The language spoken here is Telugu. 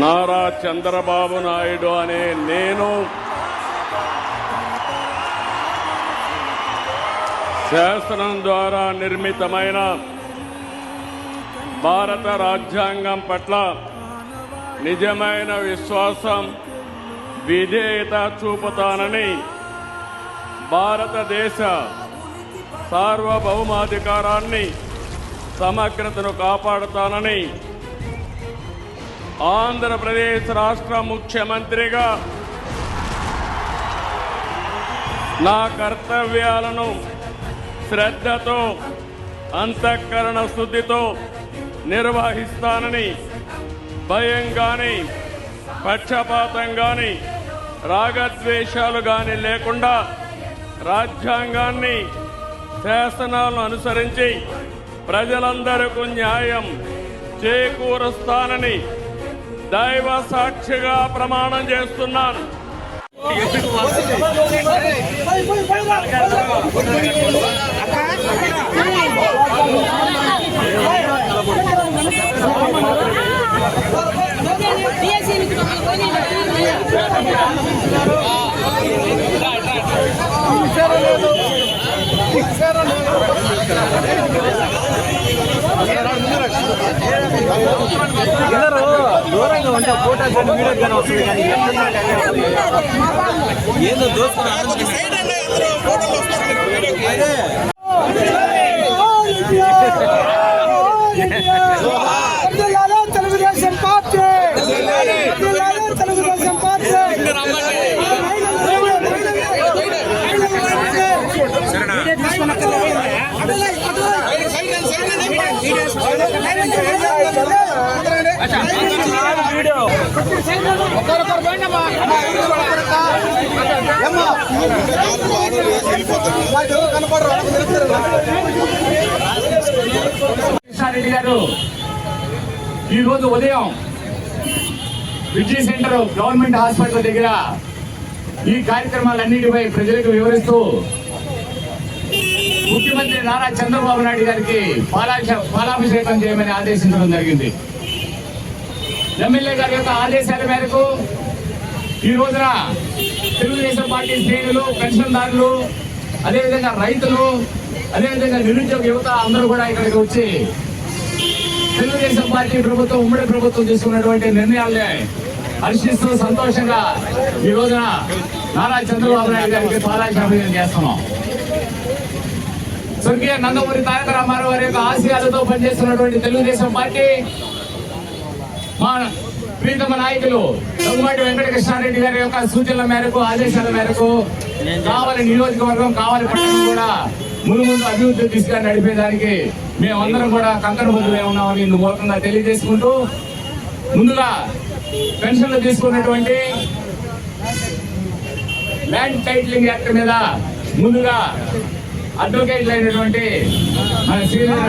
నారా చంద్రబాబు నాయుడు అనే నేను శాసనం ద్వారా నిర్మితమైన భారత రాజ్యాంగం పట్ల నిజమైన విశ్వాసం, విధేయత చూపుతానని, భారతదేశ సార్వభౌమాధికారాన్ని, సమగ్రతను కాపాడుతానని ఆంధ్రప్రదేశ్ రాష్ట్ర ముఖ్యమంత్రిగా నా కర్తవ్యాలను శ్రద్ధతో, అంతఃకరణ శుద్ధితో నిర్వహిస్తానని, భయం గాని, పక్షపాతం గాని, రాగద్వేషాలు గాని లేకుండా రాజ్యాంగాన్ని, శాసనాలను అనుసరించి ప్రజలందరికీ న్యాయం చేకూరుస్తానని దైవ సాక్షిగా ప్రమాణం చేస్తున్నాను. దూరంగా ఉంటే ఫోటో కానీ వీడియో కానీ వస్తుంది, కానీ ఏదో దోస్తున్నా తెలుగుదేశం పార్టీ, తెలుగుదేశం పార్టీ. కృష్ణారెడ్డి గారు ఈరోజు ఉదయం విజయ్ సెంటర్ గవర్నమెంట్ హాస్పిటల్ దగ్గర ఈ కార్యక్రమాలన్నిటిపై ప్రజలకు వివరిస్తూ ముఖ్యమంత్రి నారా చంద్రబాబు నాయుడు గారికి పాలాభిషేకం చేయమని ఆదేశించడం జరిగింది. ఎమ్మెల్యే గారి యొక్క ఆదేశాల మేరకు ఈ రోజున తెలుగుదేశం పార్టీ శ్రేణులు, పెన్షన్దారులు, అదేవిధంగా రైతులు, అదేవిధంగా నిరుద్యోగ యువత అందరూ కూడా ఇక్కడికి వచ్చి తెలుగుదేశం పార్టీ ప్రభుత్వం, ఉమ్మడి ప్రభుత్వం తీసుకున్నటువంటి నిర్ణయాలనే హర్షిస్తూ సంతోషంగా ఈ రోజున నారా చంద్రబాబు నాయుడు గారికి పాలాభిషేకం చేస్తున్నాం. స్వర్గీయ నందమూరి తారక రామారావు వారి యొక్క ఆశయాలతో పనిచేస్తున్నటువంటి తెలుగుదేశం పార్టీ, మా ప్రీతమ నాయకులు దగ్గుమాటి వెంకటకృష్ణారెడ్డి గారి యొక్క సూచనల మేరకు, ఆదేశాల మేరకు కావలి నియోజకవర్గం, కావలి పట్టణం కూడా ముందు అభివృద్ధి దిశగా నడిపేదానికి మేమందరం కూడా కంకణబద్దులై ఉన్నామని మూలంగా తెలియజేసుకుంటూ, ముందుగా పెన్షన్లు తీసుకున్నటువంటి ల్యాండ్ టైటిలింగ్ యాక్ట్ మీద ముందుగా అడ్వకేట్లు అయినటువంటి మన శ్రీధర్